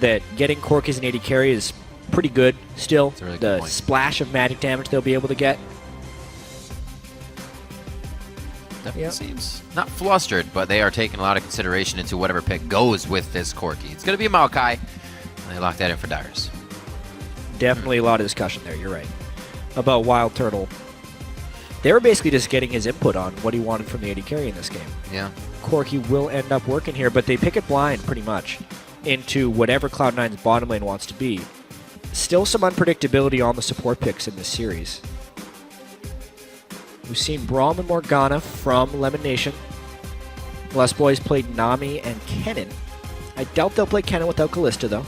that getting Corky's and AD carry is pretty good still. That's a really the good point. splash of magic damage they'll be able to get. Definitely seems not flustered, but they are taking a lot of consideration into whatever pick goes with this Corky. It's going to be a Maokai, and they lock that in for Dyrus. Definitely a lot of discussion there, you're right. About Wild Turtle. They were basically just getting his input on what he wanted from the AD carry in this game. Yeah. Corky will end up working here, but they pick it blind pretty much into whatever Cloud9's bottom lane wants to be. Still some unpredictability on the support picks in this series. We've seen Braum and Morgana from Lemon Nation. Les Boys played Nami and Kennen. I doubt they'll play Kennen without Kalista, though.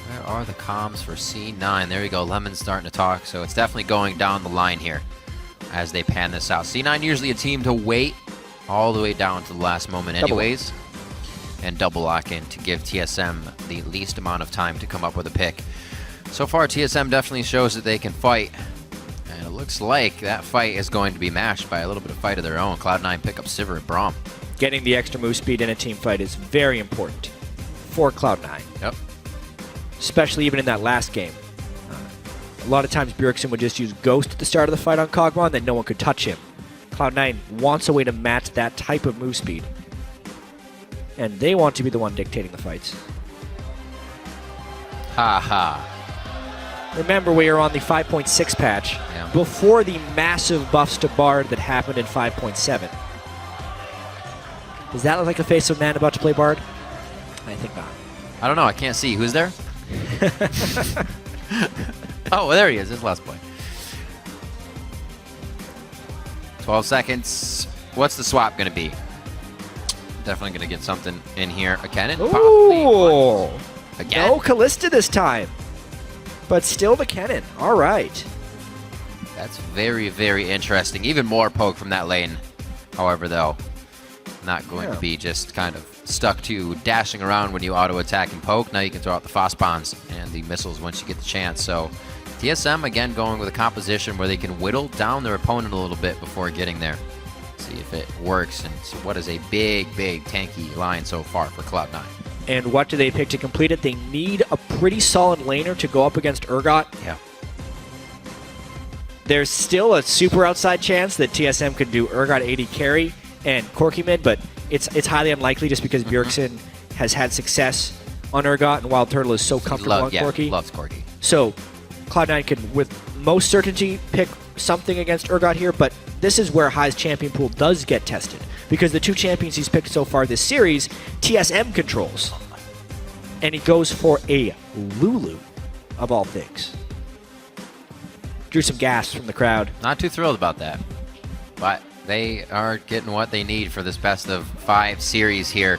Where are the comms for C9? There you go. Lemon's starting to talk, so it's definitely going down the line here as they pan this out. C9 usually a team to wait all the way down to the last moment anyways, and double lock in to give TSM the least amount of time to come up with a pick. So far, TSM definitely shows that they can fight, and it looks like that fight is going to be matched by a little bit of fight of their own. Cloud9 pick up Sivir and Braum. Getting the extra move speed in a team fight is very important for Cloud9. Yep. Especially even in that last game. A lot of times Bjergsen would just use Ghost at the start of the fight on Kog'Maw, and then no one could touch him. Cloud9 wants a way to match that type of move speed. And they want to be the one dictating the fights. Ha ha. Remember, we are on the 5.6 patch before the massive buffs to Bard that happened in 5.7. Does that look like a face of a man about to play Bard? I think not. I don't know. I can't see. Who's there? Oh, there he is. His last play. 12 seconds. What's the swap going to be? Definitely going to get something in here. A cannon? Ooh. Again? No Kalista this time. But still the cannon. All right. That's very, very interesting. Even more poke from that lane. However, though, not going to be just kind of stuck to dashing around when you auto-attack and poke. Now you can throw out the Phosphons and the missiles once you get the chance. So TSM, again, going with a composition where they can whittle down their opponent a little bit before getting there. See if it works. And so what is a big, big tanky line so far for Cloud9. And what do they pick to complete it? They need a pretty solid laner to go up against Urgot. Yeah. There's still a super outside chance that TSM could do Urgot AD carry and Corky mid, but it's highly unlikely just because Bjergsen has had success on Urgot and Wild Turtle is so comfortable on Corky. Loves Corky. So Cloud9 can, with most certainty, pick something against Urgot here, but this is where High's champion pool does get tested. Because the two champions he's picked so far this series, TSM controls. And he goes for a Lulu, of all things. Drew some gasps from the crowd. Not too thrilled about that. But they are getting what they need for this best of 5 series here.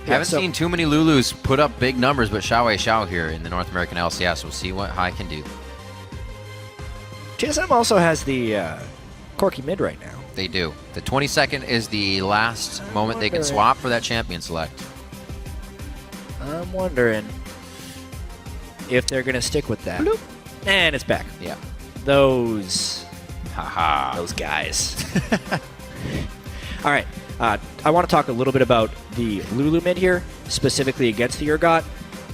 Haven't seen too many Lulus put up big numbers, but Xiao here in the North American LCS. We'll see what High can do. TSM also has the Corky mid right now. They do. The 22nd is the last moment they can swap for that champion select. I'm wondering if they're going to stick with that. Bloop. And it's back. Yeah. Those Those guys. All right. I want to talk a little bit about the Lulu mid here, specifically against the Urgot.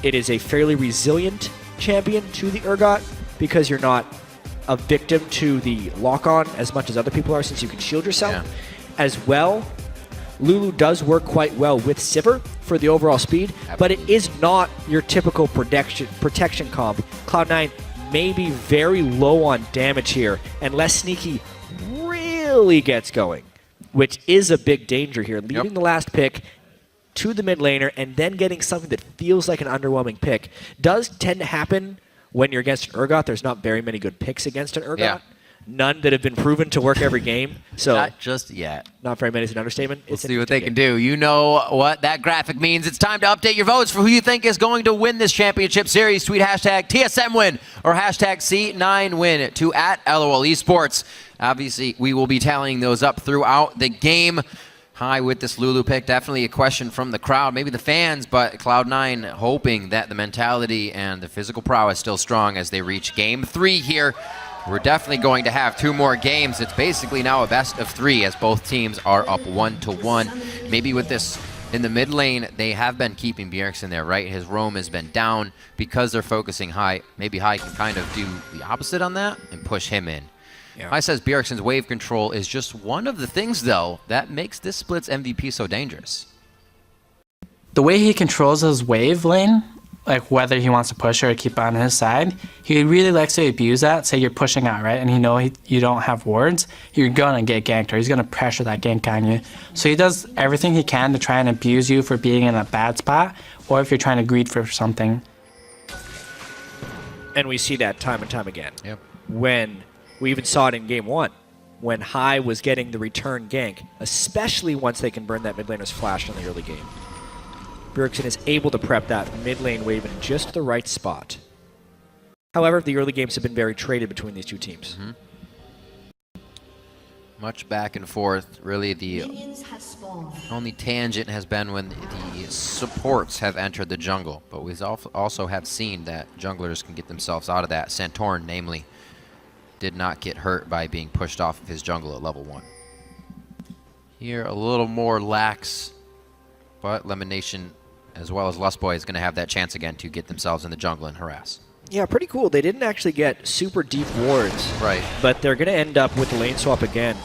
It is a fairly resilient champion to the Urgot because you're not a victim to the lock-on as much as other people are since you can shield yourself. Yeah. As well, Lulu does work quite well with Sivir for the overall speed, but it is not your typical protection comp. Cloud9 may be very low on damage here, unless Sneaky really gets going, which is a big danger here. Leaving the last pick to the mid laner and then getting something that feels like an underwhelming pick does tend to happen when you're against an Urgot. There's not very many good picks against an Urgot. Yeah. None that have been proven to work every game. So not just yet. Not very many is an understatement. Let's see what they can do. You know what that graphic means. It's time to update your votes for who you think is going to win this championship series. Tweet hashtag TSM win or hashtag C9 win to @LOL Esports. Obviously, we will be tallying those up throughout the game. High with this Lulu pick. Definitely a question from the crowd, maybe the fans, but Cloud9 hoping that the mentality and the physical prowess still strong as they reach Game 3 here. We're definitely going to have 2 more games. It's basically now a best of 3 as both teams are up 1-1. Maybe with this In the mid lane, they have been keeping Bjergsen there, right? His roam has been down because they're focusing High. Maybe High can kind of do the opposite on that and push him in. Yeah. High says Bjergsen's wave control is just one of the things, though, that makes this split's MVP so dangerous. The way he controls his wave lane, like whether he wants to push or keep on his side, he really likes to abuse that. Say you're pushing out, right? And you don't have wards, you're going to get ganked, or he's going to pressure that gank on you. So he does everything he can to try and abuse you for being in a bad spot, or if you're trying to greed for something. And we see that time and time again. Yep. When we even saw it in game 1, when High was getting the return gank, especially once they can burn that mid laner's flash in the early game. Bjergsen is able to prep that mid lane wave in just the right spot. However, the early games have been very traded between these two teams. Much back and forth. Really, the only tangent has been when the supports have entered the jungle. But we also have seen that junglers can get themselves out of that. Santorin, namely, did not get hurt by being pushed off of his jungle at level 1. Here, a little more lax, but Lemon Nation, as well as Lustboy, is going to have that chance again to get themselves in the jungle and harass. Yeah, pretty cool. They didn't actually get super deep wards. Right. But they're going to end up with the lane swap again.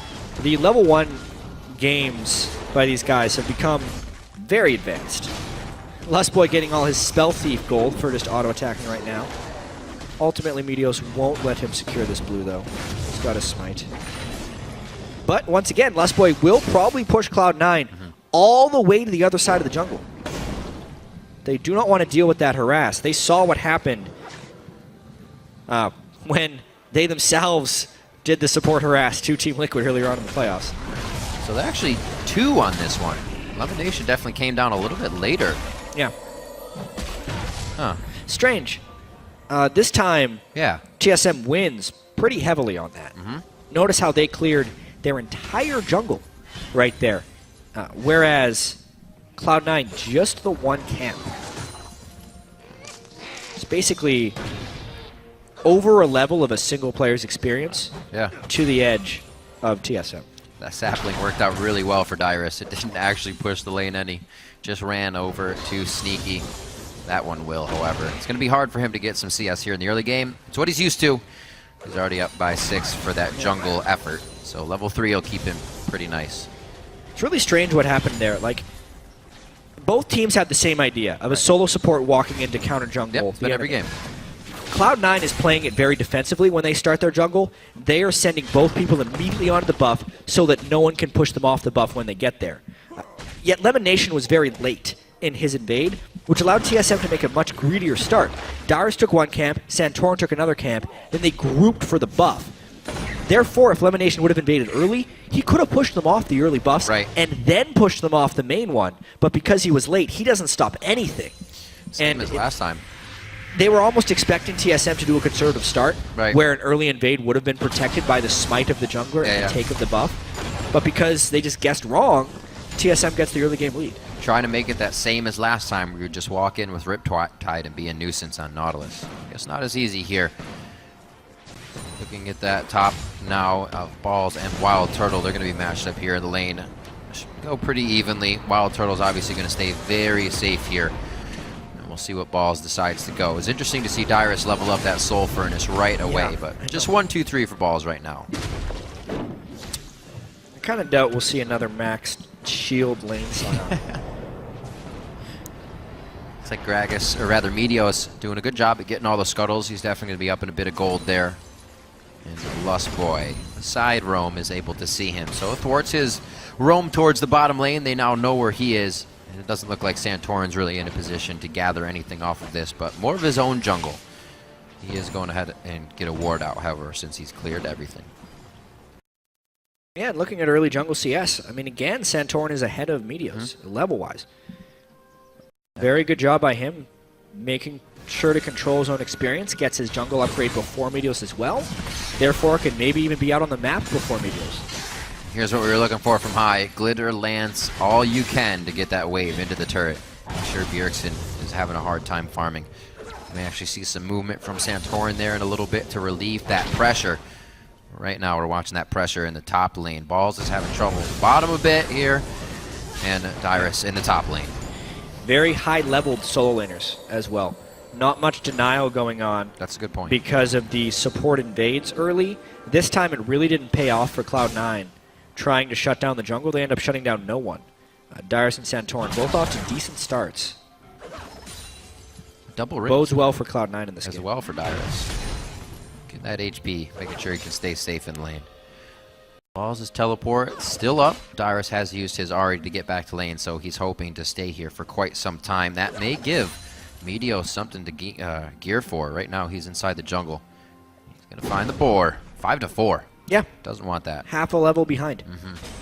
The level 1 games by these guys have become very advanced. Lustboy getting all his Spell Thief gold for just auto-attacking right now. Ultimately, Meteos won't let him secure this blue, though. He's got a smite. But once again, Lustboy will probably push Cloud9 all the way to the other side of the jungle. They do not want to deal with that harass. They saw what happened when they themselves did the support harass to Team Liquid earlier on in the playoffs. So they're actually 2 on this one. Lemon Nation definitely came down a little bit later. Yeah. Huh. Strange. This time, Yeah. TSM wins pretty heavily on that. Notice how they cleared their entire jungle right there. Whereas Cloud9, just the one camp. It's basically over a level of a single player's experience to the edge of TSM. That sapling worked out really well for Dyrus. It didn't actually push the lane any. Just ran over to Sneaky. That one will, however. It's going to be hard for him to get some CS here in the early game. It's what he's used to. He's already up by 6 for that jungle effort. So level 3 will keep him pretty nice. It's really strange what happened there. Like, both teams had the same idea of a solo support walking into counter jungle. Yep, it's been every game. Cloud9 is playing it very defensively when they start their jungle. They are sending both people immediately onto the buff so that no one can push them off the buff when they get there. Yet Lemon Nation was very late in his invade, which allowed TSM to make a much greedier start. Dyrus took one camp, Santorin took another camp, then they grouped for the buff. Therefore, if Lemon Nation would have invaded early, he could have pushed them off the early buffs and then pushed them off the main one. But because he was late, he doesn't stop anything. Same as last time. They were almost expecting TSM to do a conservative start, where an early invade would have been protected by the smite of the jungler and the take of the buff. But because they just guessed wrong, TSM gets the early game lead. Trying to make it that same as last time, where you just walk in with Riptide and be a nuisance on Nautilus. Guess not as easy here. Looking at that top now of Balls and Wild Turtle, they're going to be matched up here in the lane. Should go pretty evenly. Wild Turtle's obviously going to stay very safe here. And we'll see what Balls decides to go. It's interesting to see Dyrus level up that Soul Furnace right away, but just 1, 2, 3 for Balls right now. I kind of doubt we'll see another maxed shield lane slam. Looks like Gragas, or rather Meteos, doing a good job at getting all the scuttles. He's definitely going to be up in a bit of gold there. And Lustboy, the side roam, is able to see him. So thwarts his roam towards the bottom lane. They now know where he is. And it doesn't look like Santorin's really in a position to gather anything off of this, but more of his own jungle. He is going ahead and get a ward out, however, since he's cleared everything. Yeah, and looking at early jungle CS, I mean, again, Santorin is ahead of Meteos, level-wise. Very good job by him, making sure to control his own experience, gets his jungle upgrade before Meteos as well. Therefore, can maybe even be out on the map before Meteos. Here's what we were looking for from High. Glitter, Lance, all you can to get that wave into the turret. I'm sure Bjergsen is having a hard time farming. We may actually see some movement from Santorin there in a little bit to relieve that pressure. Right now we're watching that pressure in the top lane. Balls is having trouble at the bottom a bit here. and Dyrus in the top lane. Very high-leveled solo laners as well. Not much denial going on. That's a good point. Because of the support invades early. This time it really didn't pay off for Cloud9 trying to shut down the jungle. They end up shutting down no one. Dyrus and Santorin both off to decent starts. Double ring. Bodes well for Cloud9 in this As game. well for Dyrus. Get that HP, making sure he can stay safe in lane. Balls' teleport still up. Dyrus has used his already to get back to lane, so he's hoping to stay here for quite some time. That may give Medio something to gear for. Right now he's inside the jungle. He's going to find the boar. 5-4. Yeah. Doesn't want that. Half a level behind.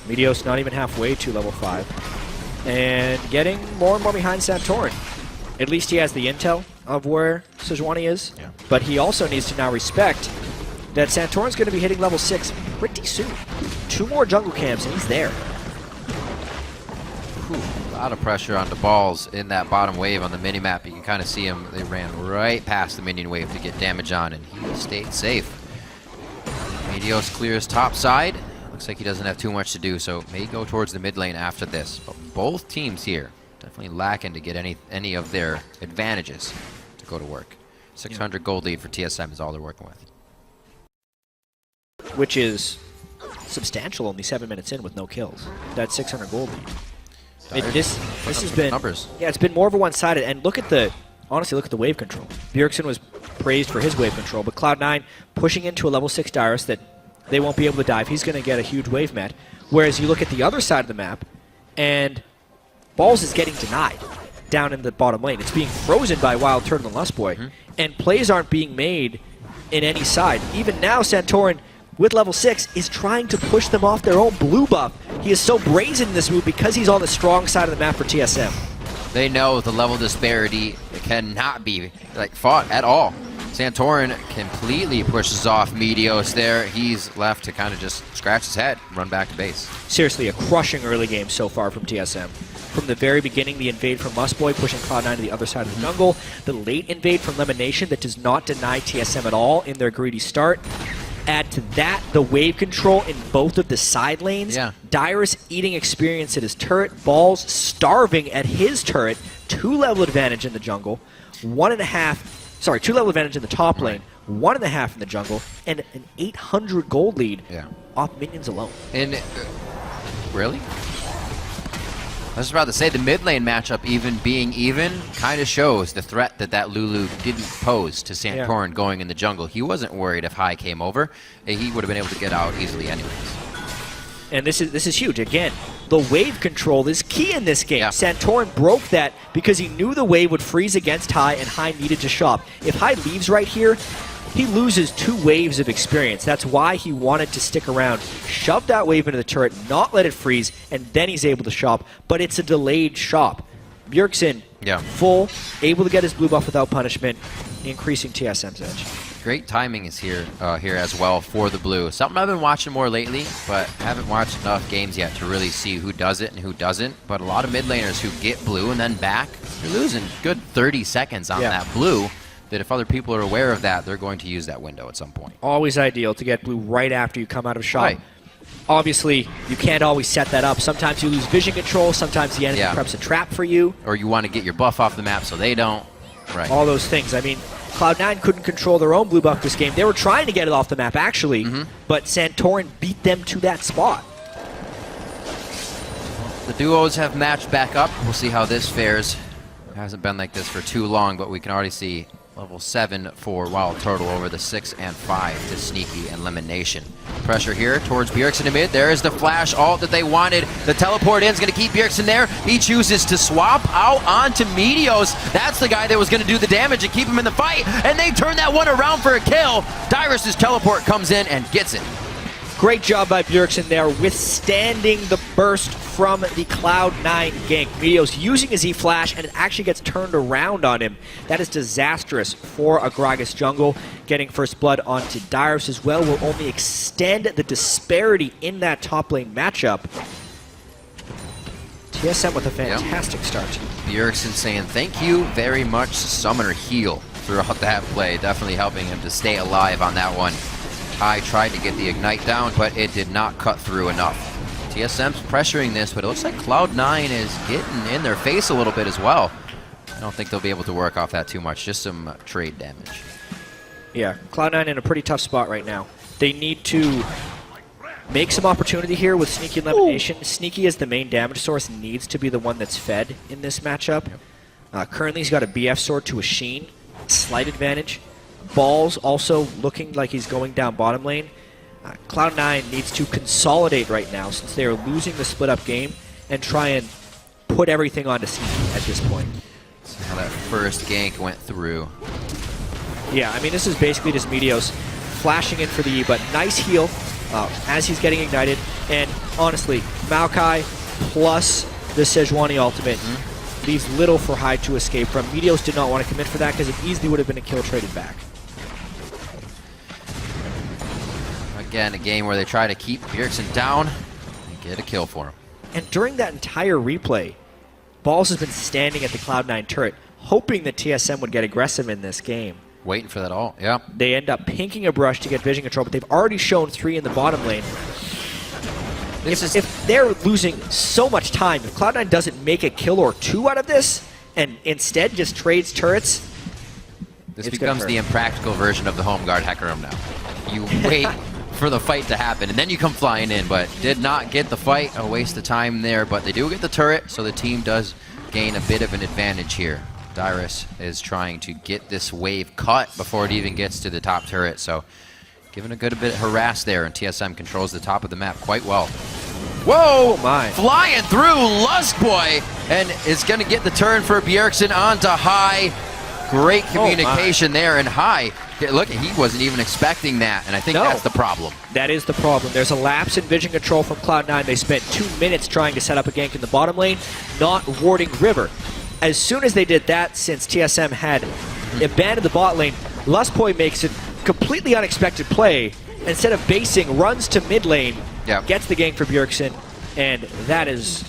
Meteos not even halfway to level 5. And getting more and more behind Santorin. At least he has the intel of where Sejuani is. Yeah. But he also needs to now respect that Santorin's going to be hitting level 6 pretty soon. 2 more jungle camps and he's there. Whew, a lot of pressure on the balls in that bottom wave on the minimap. You can kind of see him. They ran right past the minion wave to get damage on, and he stayed safe. Medios clears top side. Looks like he doesn't have too much to do, so may go towards the mid lane after this. But both teams here definitely lacking to get any of their advantages to go to work. 600 gold lead for TSM is all they're working with. Which is substantial, only 7 minutes in with no kills. That 600 gold lead. This has been numbers. Yeah, it's been more of a one-sided. And look at the wave control. Bjergsen was praised for his wave control, but Cloud9 pushing into a level 6 Dyrus that they won't be able to dive. He's going to get a huge wave met. Whereas you look at the other side of the map, and Balls is getting denied down in the bottom lane. It's being frozen by Wild Turtle and Lustboy, and plays aren't being made in any side. Even now, Santorin, with level 6, is trying to push them off their own blue buff. He is so brazen in this move because he's on the strong side of the map for TSM. They know the level disparity cannot be fought at all. Santorin completely pushes off Meteos there. He's left to kind of just scratch his head, run back to base. Seriously, a crushing early game so far from TSM. From the very beginning, the invade from Lustboy pushing Cloud9 to the other side of the jungle. The late invade from Lemonation that does not deny TSM at all in their greedy start. Add to that the wave control in both of the side lanes. Yeah. Dyrus eating experience at his turret. Balls starving at his turret. 2 level advantage in the jungle. 2 level advantage in the top lane. 1.5 in the jungle. And an 800 gold lead off minions alone. And really? I was about to say, the mid lane matchup being even kind of shows the threat that Lulu didn't pose to Santorin going in the jungle. He wasn't worried if High came over. He would have been able to get out easily anyways. And this is huge. Again, the wave control is key in this game. Yeah. Santorin broke that because he knew the wave would freeze against High and High needed to shop. If High leaves right here, he loses 2 waves of experience. That's why he wanted to stick around, shove that wave into the turret, not let it freeze, and then he's able to shop. But it's a delayed shop. Bjergsen, full, able to get his blue buff without punishment, increasing TSM's edge. Great timing is here as well for the blue. Something I've been watching more lately, but haven't watched enough games yet to really see who does it and who doesn't. But a lot of mid laners who get blue and then back, you're losing good 30 seconds on that blue. That if other people are aware of that, they're going to use that window at some point. Always ideal to get blue right after you come out of shot. Right. Obviously, you can't always set that up. Sometimes you lose vision control. Sometimes the enemy preps a trap for you. Or you want to get your buff off the map so they don't. Right. All those things. I mean, Cloud9 couldn't control their own blue buff this game. They were trying to get it off the map, actually, but Santorin beat them to that spot. The duos have matched back up. We'll see how this fares. It hasn't been like this for too long, but we can already see level 7 for Wild Turtle over the 6 and 5 to Sneaky and Elimination. Pressure here towards Bjergsen in mid. There is the flash ult that they wanted. The teleport in is going to keep Bjergsen there. He chooses to swap out onto Meteos. That's the guy that was going to do the damage and keep him in the fight. And they turn that one around for a kill. Dyrus' teleport comes in and gets it. Great job by Bjergsen there, withstanding the burst from the Cloud9 gank. Meteos using his E-Flash, and it actually gets turned around on him. That is disastrous for a Gragas jungle. Getting first blood onto Dyrus as well will only extend the disparity in that top lane matchup. TSM with a fantastic start. Bjergsen saying thank you very much, Summoner Heal, throughout that play. Definitely helping him to stay alive on that one. High tried to get the Ignite down, but it did not cut through enough. TSM's pressuring this, but it looks like Cloud9 is getting in their face a little bit as well. I don't think they'll be able to work off that too much, just some trade damage. Yeah, Cloud9 in a pretty tough spot right now. They need to make some opportunity here with Sneaky elimination. Ooh. Sneaky as the main damage source needs to be the one that's fed in this matchup. Currently he's got a BF sword to a Sheen, slight advantage. Balls also looking like he's going down bottom lane. Cloud9 needs to consolidate right now since they are losing the split-up game and try and put everything onto Sneaky at this point. See how that first gank went through. Yeah, I mean, this is basically just Meteos flashing in for the E, but nice heal as he's getting ignited. And honestly, Maokai plus the Sejuani ultimate leaves little for Hyde to escape from. Meteos did not want to commit for that because it easily would have been a kill traded back. Again, a game where they try to keep Bjergsen down and get a kill for him. And during that entire replay, Balls has been standing at the Cloud9 turret, hoping that TSM would get aggressive in this game. Waiting for that ult, yeah. They end up pinking a brush to get vision control, but they've already shown 3 in the bottom lane. If they're losing so much time, if Cloud9 doesn't make a kill or 2 out of this, and instead just trades turrets, this becomes the impractical version of the home guard Hecarim now. You wait for the fight to happen, and then you come flying in, but did not get the fight. A waste of time there, but they do get the turret, so the team does gain a bit of an advantage here. Dyrus is trying to get this wave cut before it even gets to the top turret, so given a good bit harassed there, and TSM controls the top of the map quite well. Whoa! Oh my. Flying through Lustboy, and is going to get the turn for Bjergsen onto High. Great communication there, and High, look, he wasn't even expecting that, and I think that's the problem. That is the problem. There's a lapse in vision control from Cloud9. They spent 2 minutes trying to set up a gank in the bottom lane, not warding River. As soon as they did that, since TSM had abandoned the bot lane, Lustboy makes a completely unexpected play. Instead of basing, runs to mid lane, gets the gank for Bjergsen, and that is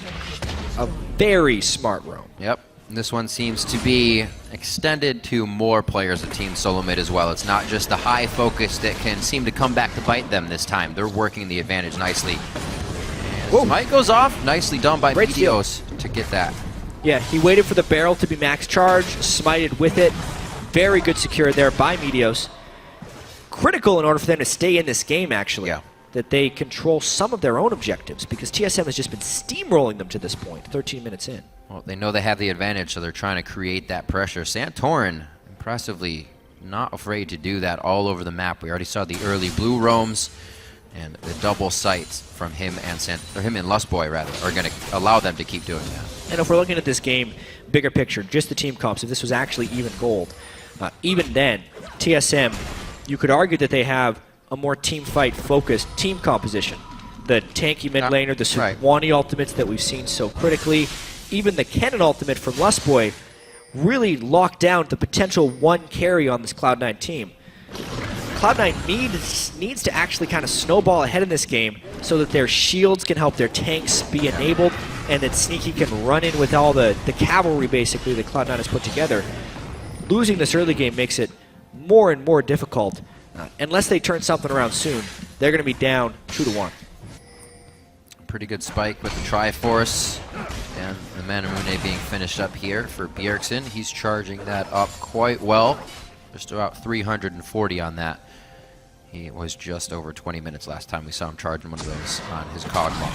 a very smart roam. Yep. This one seems to be extended to more players of Team Solo Mid as well. It's not just the High focus that can seem to come back to bite them this time. They're working the advantage nicely. And Smite goes off. Nicely done by Meteos to get that. Yeah, he waited for the barrel to be max charge, smited with it. Very good secure there by Meteos. Critical in order for them to stay in this game, actually. Yeah. That they control some of their own objectives, because TSM has just been steamrolling them to this point, 13 minutes in. Well, they know they have the advantage, so they're trying to create that pressure. Santorin, impressively, not afraid to do that all over the map. We already saw the early blue roams, and the double sights from him and Lustboy, rather, are going to allow them to keep doing that. And if we're looking at this game, bigger picture, just the team comps, if this was actually even gold, even then, TSM, you could argue that they have a more team fight focused team composition. The tanky mid laner, the Sejuani ultimates that we've seen so critically, even the Kennen ultimate from Lustboy really locked down the potential 1 carry on this Cloud9 team. Cloud9 needs to actually kind of snowball ahead in this game so that their shields can help their tanks be enabled, and that Sneaky can run in with all the cavalry basically that Cloud9 has put together. Losing this early game makes it more and more difficult. Unless they turn something around soon, they're going to be down 2-1. Pretty good spike with the Triforce, and the Manamune being finished up here for Bjergsen. He's charging that up quite well. Just about 340 on that. He was just over 20 minutes last time we saw him charging one of those on his cog bomb.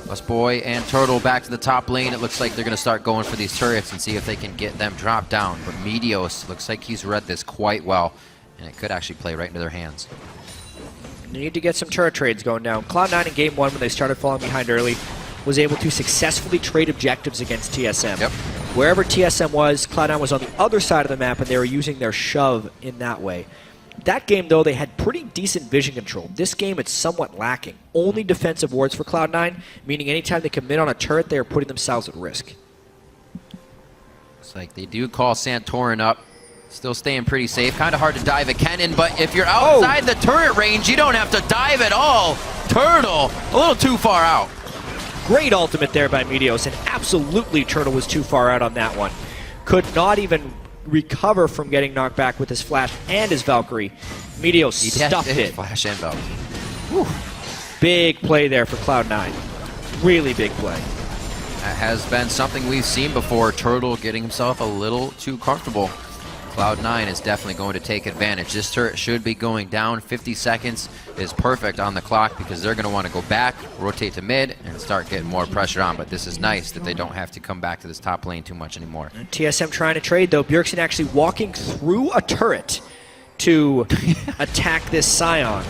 Lustboy and Turtle back to the top lane. It looks like they're going to start going for these turrets and see if they can get them dropped down. But Meteos looks like he's read this quite well, and it could actually play right into their hands. They need to get some turret trades going down. Cloud9 in Game 1, when they started falling behind early, was able to successfully trade objectives against TSM. Yep. Wherever TSM was, Cloud9 was on the other side of the map, and they were using their shove in that way. That game, though, they had pretty decent vision control. This game, it's somewhat lacking. Only defensive wards for Cloud9, meaning anytime they commit on a turret, they are putting themselves at risk. Looks like they do call Santorin up. Still staying pretty safe. Kind of hard to dive at Kennen, but if you're outside the turret range, you don't have to dive at all. Turtle, a little too far out. Great ultimate there by Meteos, and absolutely Turtle was too far out on that one. Could not even recover from getting knocked back with his flash and his Valkyrie. Meteos stuffed it. Flash and Valkyrie. Whew. Big play there for Cloud9. Really big play. That has been something we've seen before. Turtle getting himself a little too comfortable. Cloud9 is definitely going to take advantage. This turret should be going down. 50 seconds is perfect on the clock because they're going to want to go back, rotate to mid, and start getting more pressure on. But this is nice that they don't have to come back to this top lane too much anymore. TSM trying to trade, though. Bjergsen actually walking through a turret to attack this Scion.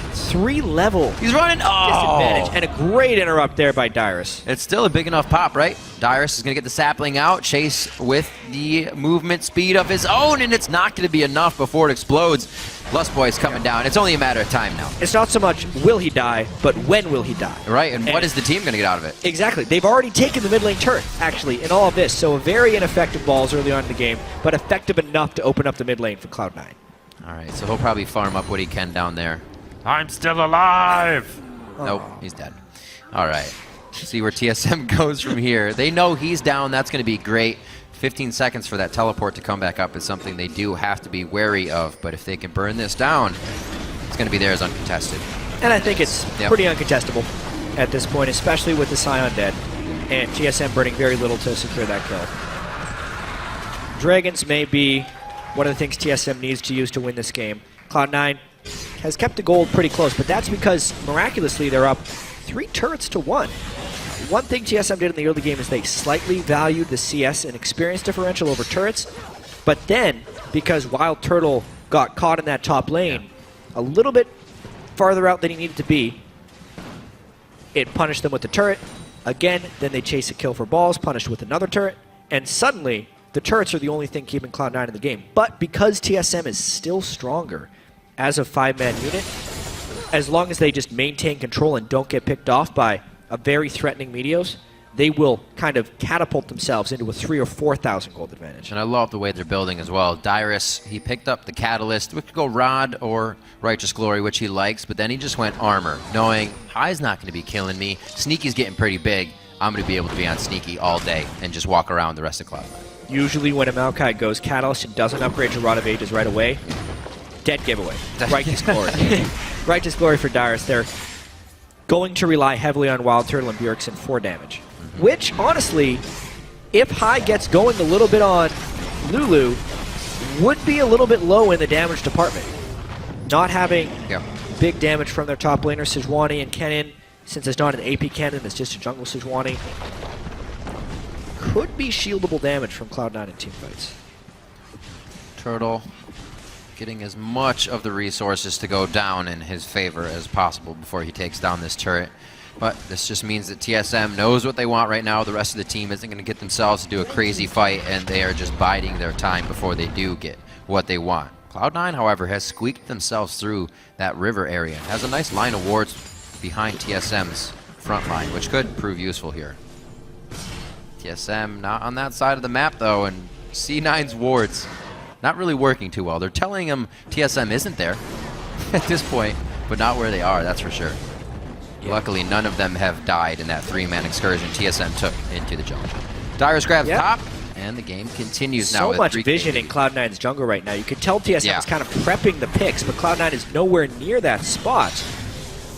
3-level He's running. disadvantage, and a great interrupt there by Dyrus. It's still a big enough pop, right? Dyrus is going to get the sapling out, chase with the movement speed of his own, and it's not going to be enough before it explodes. Lust Boy's coming down. It's only a matter of time now. It's not so much will he die, but when will he die? Right, and what is the team going to get out of it? Exactly. They've already taken the mid lane turret, actually, in all of this. So very ineffective balls early on in the game, but effective enough to open up the mid lane for Cloud9. All right, so he'll probably farm up what he can down there. I'm still alive! Nope, he's dead. All right, see where TSM goes from here. They know he's down. That's going to be great. 15 seconds for that teleport to come back up is something they do have to be wary of. But if they can burn this down, it's going to be theirs uncontested. And I think it's pretty uncontestable at this point, especially with the Scion dead and TSM burning very little to secure that kill. Dragons may be one of the things TSM needs to use to win this game. Cloud9 has kept the gold pretty close, but that's because miraculously they're up 3 turrets to 1. One thing TSM did in the early game is they slightly valued the CS and experience differential over turrets, but then because Wild Turtle got caught in that top lane a little bit farther out than he needed to be, it punished them with the turret. Again, then they chase a kill for balls, punished with another turret, and suddenly the turrets are the only thing keeping Cloud9 in the game. But because TSM is still stronger as a 5-man unit, as long as they just maintain control and don't get picked off by a very threatening Meteos, they will kind of catapult themselves into a 3,000 or 4,000 gold advantage. And I love the way they're building as well. Dyrus, he picked up the Catalyst, which could go Rod or Righteous Glory, which he likes, but then he just went Armor, knowing High's not going to be killing me. Sneaky's getting pretty big. I'm going to be able to be on Sneaky all day and just walk around the rest of Cloud9. Usually when a Maokai goes Catalyst and doesn't upgrade to Rod of Ages right away, dead giveaway. Righteous Glory. Righteous Glory for Dyrus. They're going to rely heavily on Wild Turtle and Bjergsen for damage. Which, honestly, if High gets going a little bit on Lulu, would be a little bit low in the damage department. Not having big damage from their top laner, Sejuani and Kennen, since it's not an AP Kennen, it's just a jungle Sejuani, could be shieldable damage from Cloud9 in teamfights. Turtle getting as much of the resources to go down in his favor as possible before he takes down this turret. But this just means that TSM knows what they want right now. The rest of the team isn't going to get themselves to do a crazy fight, and they are just biding their time before they do get what they want. Cloud9, however, has squeaked themselves through that river area. Has a nice line of wards behind TSM's front line, which could prove useful here. TSM not on that side of the map, though, and C9's wards not really working too well. They're telling him TSM isn't there at this point, but not where they are, that's for sure. Luckily, none of them have died in that 3-man excursion TSM took into the jungle. Dyrus grabs top, and the game continues now. So much vision in Cloud9's jungle right now. You could tell TSM is kind of prepping the picks, but Cloud9 is nowhere near that spot.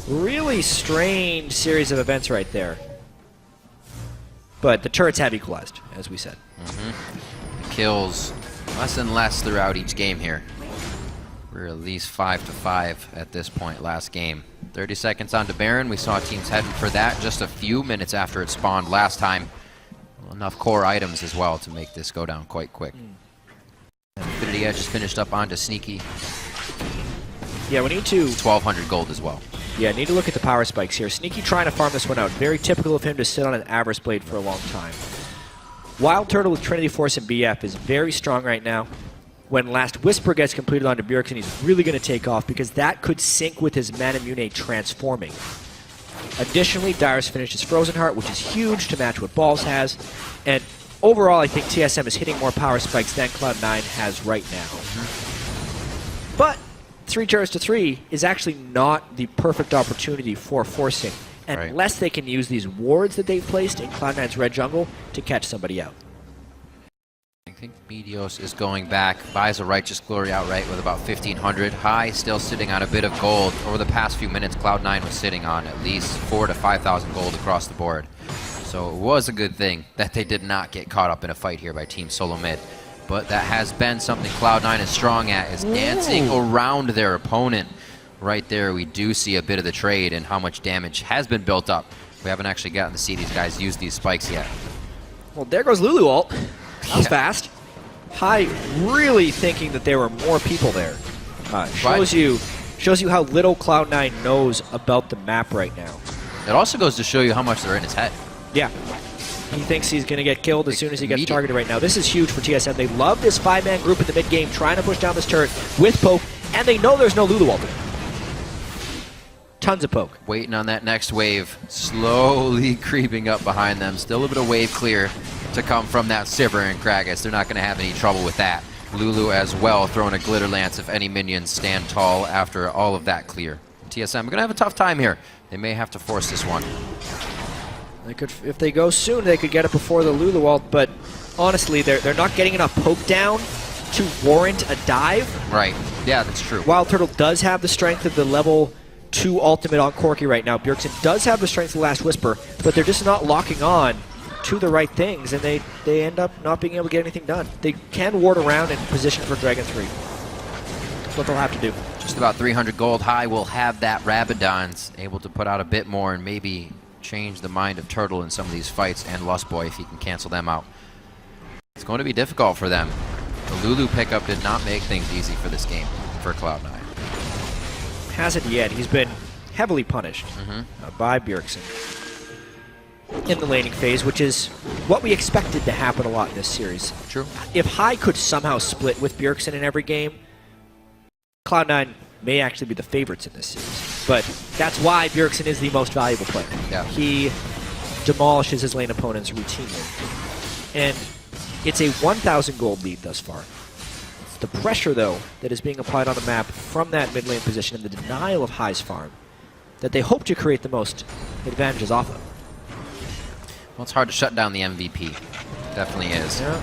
Really strange series of events right there. But the turrets have equalized, as we said. Kills less and less throughout each game here. We're at least 5-5 at this point, last game. 30 seconds on to Baron. We saw teams heading for that just a few minutes after it spawned last time. Enough core items as well to make this go down quite quick. Infinity Edge is finished up onto Sneaky. Yeah, we need to... 1,200 gold as well. Yeah, need to look at the power spikes here. Sneaky trying to farm this one out. Very typical of him to sit on an Avarice Blade for a long time. Wild Turtle with Trinity Force and BF is very strong right now. When Last Whisper gets completed onto Bjergsen, he's really going to take off because that could sync with his Manamune transforming. Additionally, Dyrus finished his Frozen Heart, which is huge to match what Balls has. And overall, I think TSM is hitting more power spikes than Cloud9 has right now. But 3 turrets to 3 is actually not the perfect opportunity for forcing, unless they can use these wards that they've placed in Cloud9's red jungle to catch somebody out. think Medios is going back, buys a Righteous Glory outright with about 1,500. High still sitting on a bit of gold. Over the past few minutes, Cloud9 was sitting on at least 4,000 to 5,000 gold across the board. So it was a good thing that they did not get caught up in a fight here by Team Solo Mid. But that has been something Cloud9 is strong at, is dancing around their opponent. Right there, we do see a bit of the trade and how much damage has been built up. We haven't actually gotten to see these guys use these spikes yet. Well, there goes Lulu ult. That was fast. High really thinking that there were more people there. Shows you how little Cloud9 knows about the map right now. It also goes to show you how much they're in his head. Yeah. He thinks he's going to get killed as soon as he gets targeted right now. This is huge for TSM. They love this 5-man group in the mid game trying to push down this turret with poke, and they know there's no Lulu ultimate. Tons of poke. Waiting on that next wave, slowly creeping up behind them. Still a bit of wave clear to come from that Sivir and Kragus. They're not going to have any trouble with that. Lulu as well, throwing a Glitter Lance if any minions stand tall after all of that clear. TSM are going to have a tough time here. They may have to force this one. They could, if they go soon, they could get it before the Lulu ult, but honestly, they're not getting enough poke down to warrant a dive. Right. Yeah, that's true. Wild Turtle does have the strength of the level 2 ultimate on Corki right now. Bjergsen does have the strength of the Last Whisper, but they're just not locking on to the right things, and they end up not being able to get anything done. They can ward around and position for Dragon 3. That's what they'll have to do. Just about 300 gold. High will have that Rabadon's able to put out a bit more and maybe change the mind of Turtle in some of these fights, and Lustboy if he can cancel them out. It's going to be difficult for them. The Lulu pickup did not make things easy for this game for Cloud9. Hasn't yet. He's been heavily punished by Bjergsen in the laning phase, which is what we expected to happen a lot in this series. True. If High could somehow split with Bjergsen in every game, Cloud9 may actually be the favorites in this series. But that's why Bjergsen is the most valuable player. Yeah. He demolishes his lane opponents routinely. And it's a 1,000 gold lead thus far. It's the pressure, though, that is being applied on the map from that mid lane position and the denial of High's farm that they hope to create the most advantages off of. Well, it's hard to shut down the MVP. Definitely is. Yeah.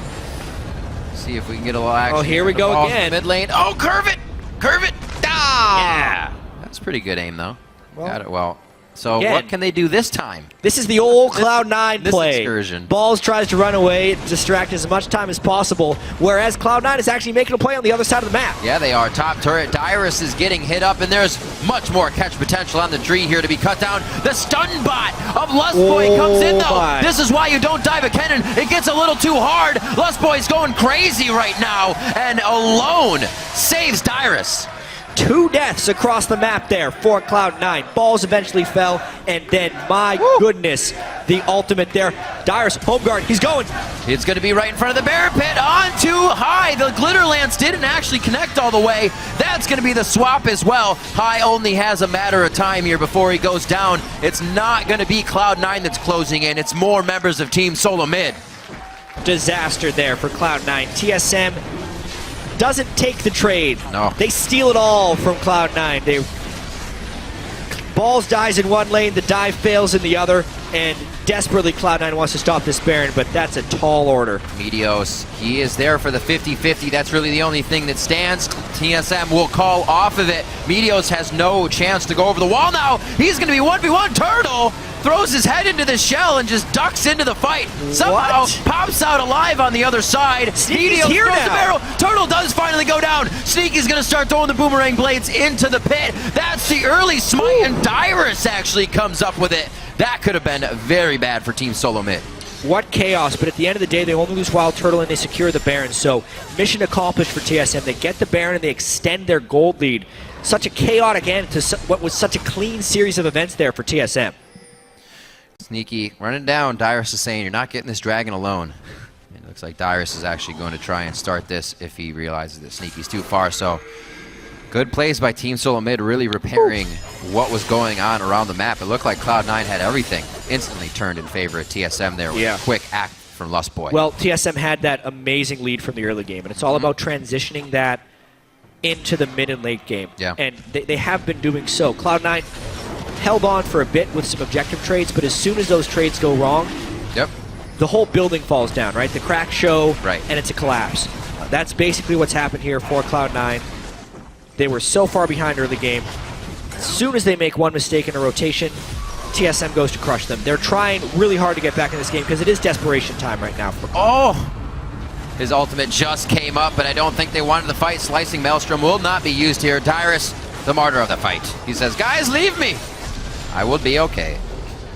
See if we can get a little action. Oh, here we go again. Mid lane. Oh, curve it! Curve it! Ah! Yeah. That's pretty good aim, though. Well, got it well. So again, what can they do this time? This is the old Cloud9 this play. excursion. Balls tries to run away, distract as much time as possible, whereas Cloud9 is actually making a play on the other side of the map. Yeah, they are. Top turret. Dyrus is getting hit up, and there's much more catch potential on the tree here to be cut down. The stun bot of Lustboy comes in, though. My. This is why you don't dive a cannon. It gets a little too hard. Lustboy's going crazy right now, and alone saves Dyrus. 2 deaths across the map there for Cloud9. Balls eventually fell, and then, my goodness, the ultimate there. Dyrus, home guard, he's going. It's going to be right in front of the bear pit. On too high. The Glitter Lance didn't actually connect all the way. That's going to be the swap as well. High only has a matter of time here before he goes down. It's not going to be Cloud9 that's closing in. It's more members of Team Solo Mid. Disaster there for Cloud9. TSM doesn't take the trade. No. They steal it all from Cloud9. Balls dies in one lane, the dive fails in the other, and desperately Cloud9 wants to stop this Baron, but that's a tall order. Medios, he is there for the 50-50. That's really the only thing that stands. TSM will call off of it. Medios has no chance to go over the wall now. He's going to be 1v1. Turtle throws his head into the shell and just ducks into the fight. Somehow pops out alive on the other side. Sneaky's Medios here throws now. the barrel. Turtle does finally go down. Sneaky's going to start throwing the boomerang blades into the pit. That's the early smite, and Dyrus actually comes up with it. That could have been very bad for Team Solo Mid. What chaos, but at the end of the day, they only lose Wild Turtle and they secure the Baron, so mission accomplished for TSM. They get the Baron and they extend their gold lead. Such a chaotic end to what was such a clean series of events there for TSM. Sneaky running down. Dyrus is saying, you're not getting this dragon alone. It looks like Dyrus is actually going to try and start this if he realizes that Sneaky's too far. So good plays by Team Solo Mid, really repairing what was going on around the map. It looked like Cloud9 had everything instantly turned in favor of TSM there with a quick act from Lustboy. Well, TSM had that amazing lead from the early game, and it's all about transitioning that into the mid and late game. Yeah. And they have been doing so. Cloud9 held on for a bit with some objective trades, but as soon as those trades go wrong, Yep. the whole building falls down, right? The cracks show, Right. and it's a collapse. That's basically what's happened here for Cloud9. They were so far behind early game. As soon as they make one mistake in a rotation, TSM goes to crush them. They're trying really hard to get back in this game because it is desperation time right now. Oh! His ultimate just came up, but I don't think they wanted the fight. Slicing Maelstrom will not be used here. Dyrus, the martyr of the fight. He says, guys, leave me! I will be okay.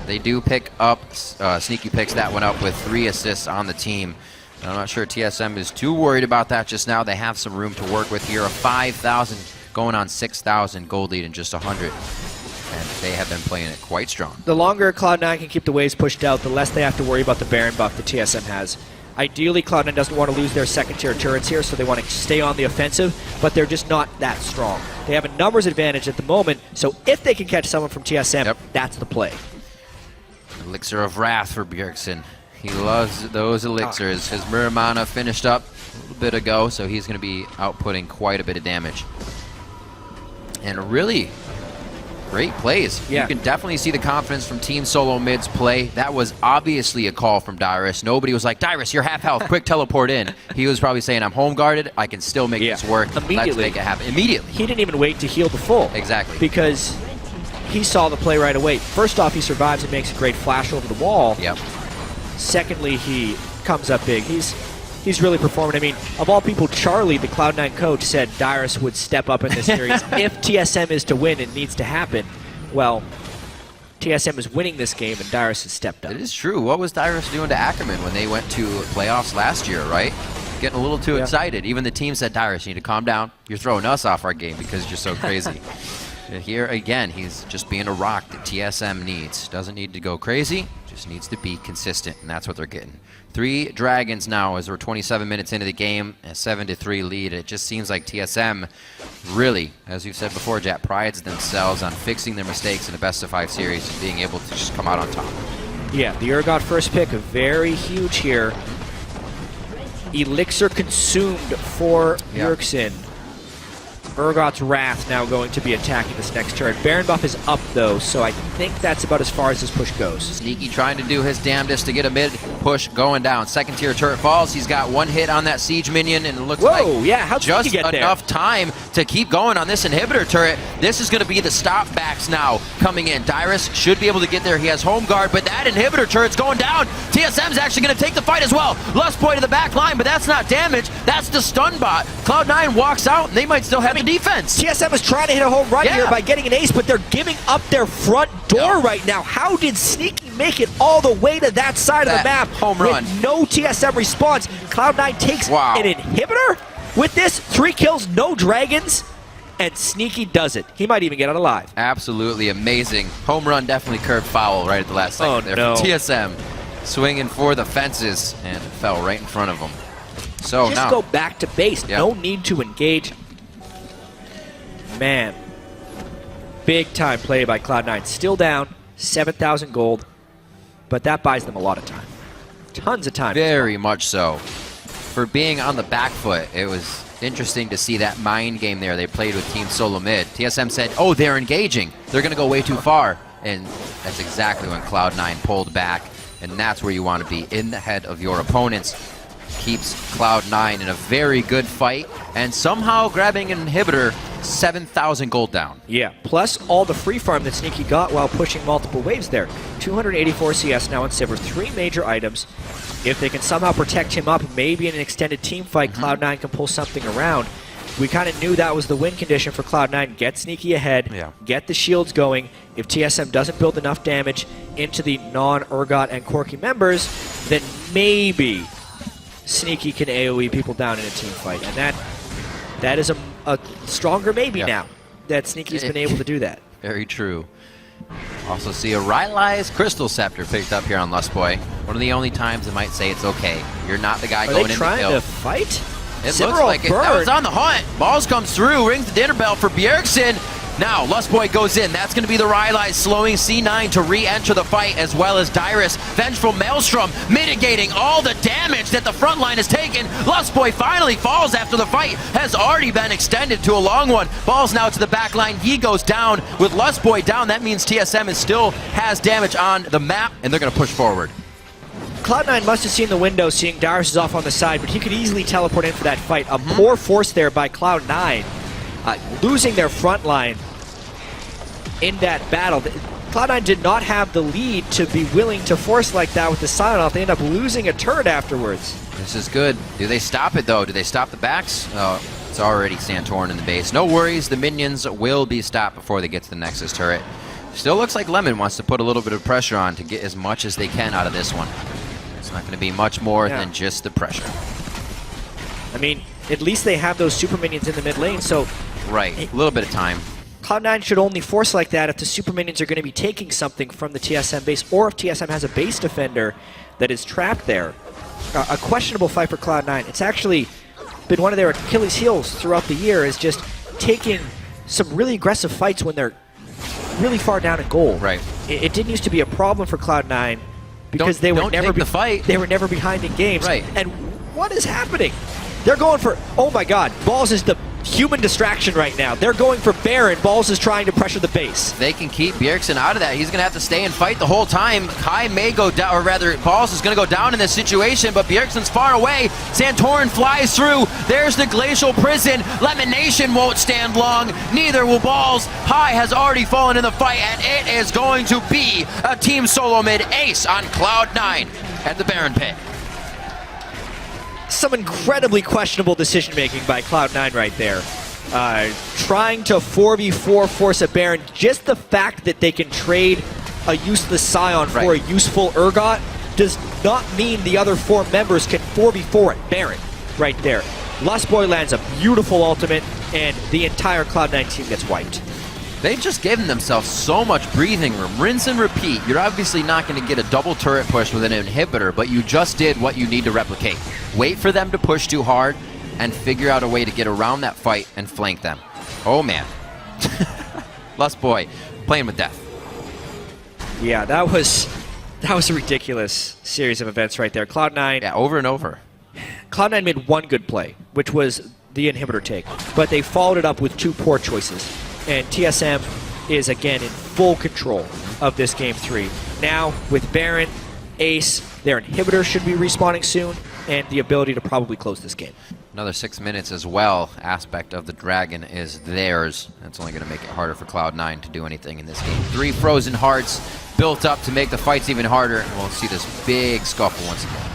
They do pick up, Sneaky picks that one up with 3 assists on the team. I'm not sure TSM is too worried about that just now. They have some room to work with here. A 5,000 going on 6,000 gold lead in just 100. And they have been playing it quite strong. The longer Cloud9 can keep the waves pushed out, the less they have to worry about the Baron buff that TSM has. Ideally, Cloud9 doesn't want to lose their second-tier turrets here, so they want to stay on the offensive, but they're just not that strong. They have a numbers advantage at the moment, so if they can catch someone from TSM, that's the play. Elixir of Wrath for Bjergsen. He loves those elixirs. His Muramana finished up a little bit ago, so he's going to be outputting quite a bit of damage. And really great plays. Yeah. You can definitely see the confidence from Team Solo Mid's play. That was obviously a call from Dyrus. Nobody was like, Dyrus, you're half health, quick teleport in. He was probably saying, I'm home guarded, I can still make this work. Immediately. Let's make it happen. Immediately. He didn't even wait to heal the full. Exactly. Because he saw the play right away. First off, he survives and makes a great flash over the wall. Yep. Secondly, he comes up big. He's really performing. I mean, of all people, Charlie, the Cloud9 coach, said Dyrus would step up in this series. If TSM is to win, it needs to happen. Well, TSM is winning this game, and Dyrus has stepped up. It is true. What was Dyrus doing to Ackerman when they went to playoffs last year, right? Getting a little too excited. Even the team said, Dyrus, you need to calm down. You're throwing us off our game because you're so crazy. Here, again, he's just being a rock that TSM needs. Doesn't need to go crazy, just needs to be consistent, and that's what they're getting. 3 Dragons now as we're 27 minutes into the game, a 7-3 lead. It just seems like TSM really, as we've said before, Jack, prides themselves on fixing their mistakes in the best-of-5 series and being able to just come out on top. Yeah, the Urgot first pick, very huge here. Elixir consumed for Bjergsen. Urgot's Wrath now going to be attacking this next turret. Baron buff is up, though, so I think that's about as far as this push goes. Sneaky trying to do his damnedest to get a mid push going down. Second tier turret falls. He's got 1 hit on that siege minion, and it looks like how'd just Sneaky get enough time to keep going on this inhibitor turret. This is going to be the stop backs now coming in. Dyrus should be able to get there. He has home guard, but that inhibitor turret's going down. TSM's actually going to take the fight as well. Lust point to the back line, but that's not damage. That's the stun bot. Cloud9 walks out, and they might still have the defense. TSM is trying to hit a home run here by getting an ace, but they're giving up their front door right now. How did Sneaky make it all the way to that side of the map home run with no TSM response? Cloud9 takes an inhibitor with this. 3 kills, no dragons, and Sneaky does it. He might even get out alive. Absolutely amazing. Home run definitely curved foul right at the last second there from TSM. Swinging for the fences, and it fell right in front of him. So just now go back to base. No need to engage. Man, big time play by Cloud9. Still down, 7,000 gold, but that buys them a lot of time. Tons of time. Very much so. For being on the back foot, it was interesting to see that mind game there they played with Team Solo Mid. TSM said, oh, they're engaging. They're going to go way too far. And that's exactly when Cloud9 pulled back, and that's where you want to be, in the head of your opponents. Keeps Cloud9 in a very good fight, and somehow grabbing an inhibitor, 7,000 gold down. Yeah, plus all the free farm that Sneaky got while pushing multiple waves there. 284 CS now on Sivir, 3 major items. If they can somehow protect him up, maybe in an extended team fight, Cloud9 can pull something around. We kind of knew that was the win condition for Cloud9. Get Sneaky ahead, get the shields going. If TSM doesn't build enough damage into the non-Urgot and Corki members, then maybe Sneaky can AoE people down in a team fight. And that is a stronger maybe now that Sneaky's been able to do that. Very true. Also see a Rylai's Crystal Scepter picked up here on Lustboy. One of the only times I might say it's okay. You're not the guy going in to kill. Are they trying to fight? It looks like it. That was on the hunt. Balls comes through, rings the dinner bell for Bjergsen. Now, Lustboy goes in. That's going to be the Rylai slowing C9 to re-enter the fight, as well as Dyrus. Vengeful Maelstrom mitigating all the damage that the front line has taken. Lustboy finally falls after the fight has already been extended to a long one. Falls now to the back line. He goes down. With Lustboy down, that means TSM still has damage on the map, and they're going to push forward. Cloud9 must have seen the window, seeing Darius is off on the side, but he could easily teleport in for that fight. A poor force there by Cloud9, losing their front line in that battle. Cloud9 did not have the lead to be willing to force like that with the sign-off. They end up losing a turret afterwards. This is good. Do they stop it, though? Do they stop the backs? Oh, it's already Santorin in the base. No worries, the minions will be stopped before they get to the Nexus turret. Still looks like Lemon wants to put a little bit of pressure on to get as much as they can out of this one. It's not going to be much more than just the pressure. I mean, at least they have those super minions in the mid lane, so... Right, a little bit of time. Cloud9 should only force like that if the super minions are going to be taking something from the TSM base, or if TSM has a base defender that is trapped there. A questionable fight for Cloud9. It's actually been one of their Achilles heels throughout the year, is just taking some really aggressive fights when they're really far down in goal. Right. It didn't used to be a problem for Cloud9 because they were never the fight. They were never behind in games. Right. And what is happening? They're going for, oh my god, Balls is the human distraction right now. They're going for Baron. Balls is trying to pressure the base. They can keep Bjergsen out of that. He's going to have to stay and fight the whole time. Kai may go down, or rather, Balls is going to go down in this situation, but Bjergsen's far away. Santorin flies through. There's the Glacial Prison. Lemon Nation won't stand long. Neither will Balls. Kai has already fallen in the fight, and it is going to be a team solo mid ace on Cloud9 at the Baron pit. Some incredibly questionable decision-making by Cloud9 right there. Trying to 4v4 force a Baron. Just the fact that they can trade a useless Scion for a useful Urgot does not mean the other 4 members can 4v4 at Baron right there. Lustboy lands a beautiful ultimate, and the entire Cloud9 team gets wiped. They've just given themselves so much breathing room. Rinse and repeat. You're obviously not going to get a double turret push with an inhibitor, but you just did what you need to replicate. Wait for them to push too hard and figure out a way to get around that fight and flank them. Oh man. Lustboy playing with death. Yeah, that was a ridiculous series of events right there. Cloud9. Yeah, over and over. Cloud9 made one good play, which was the inhibitor take, but they followed it up with 2 poor choices. And TSM is, again, in full control of this Game 3. Now, with Baron, Ace, their inhibitor should be respawning soon, and the ability to probably close this game. Another 6 minutes as well. Aspect of the Dragon is theirs. That's only going to make it harder for Cloud9 to do anything in this game. 3 frozen hearts built up to make the fights even harder, and we'll see this big scuffle once again.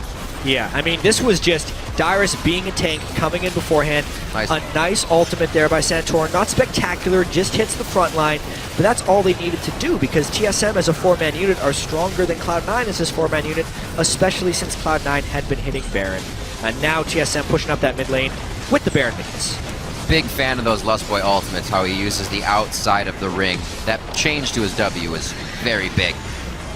Yeah, I mean, this was just Dyrus being a tank, coming in beforehand. Nice. A nice ultimate there by Santorin. Not spectacular, just hits the front line. But that's all they needed to do, because TSM as a 4-man unit are stronger than Cloud9 as this 4-man unit, especially since Cloud9 had been hitting Baron. And now TSM pushing up that mid lane with the Baron minions. Big fan of those Lustboy ultimates, how he uses the outside of the ring. That change to his W is very big.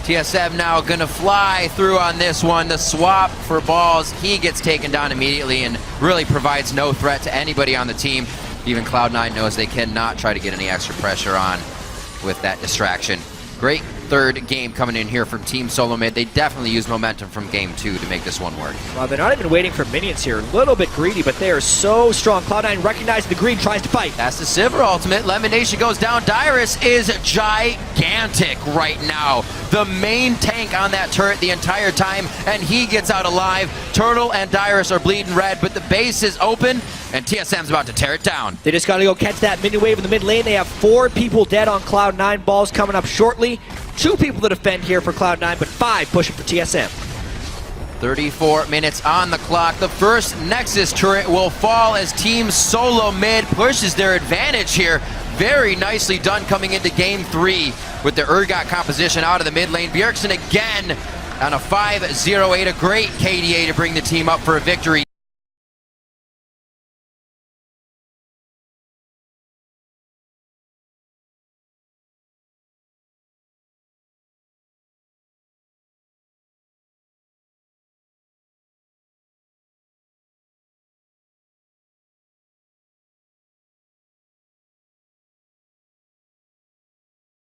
TSM now gonna fly through on this one. The swap for Balls, he gets taken down immediately and really provides no threat to anybody on the team. Even Cloud9 knows they cannot try to get any extra pressure on with that distraction. Great third game coming in here from Team Solo Mid. They definitely used momentum from Game 2 to make this one work. Well, they're not even waiting for minions here. A little bit greedy, but they are so strong. Cloud9 recognizes the greed, tries to fight. That's the Sivir ultimate. Lemon Nation goes down. Dyrus is gigantic right now. The main tank on that turret the entire time, and he gets out alive. Turtle and Dyrus are bleeding red, but the base is open, and TSM's about to tear it down. They just got to go catch that minion wave in the mid lane. They have 4 people dead on Cloud9. Balls coming up shortly. 2 people to defend here for Cloud9, but 5 pushing for TSM. 34 minutes on the clock. The first Nexus turret will fall as Team Solo Mid pushes their advantage here. Very nicely done coming into Game 3 with the Urgot composition out of the mid lane. Bjergsen again on a 5-0-8, a great KDA to bring the team up for a victory.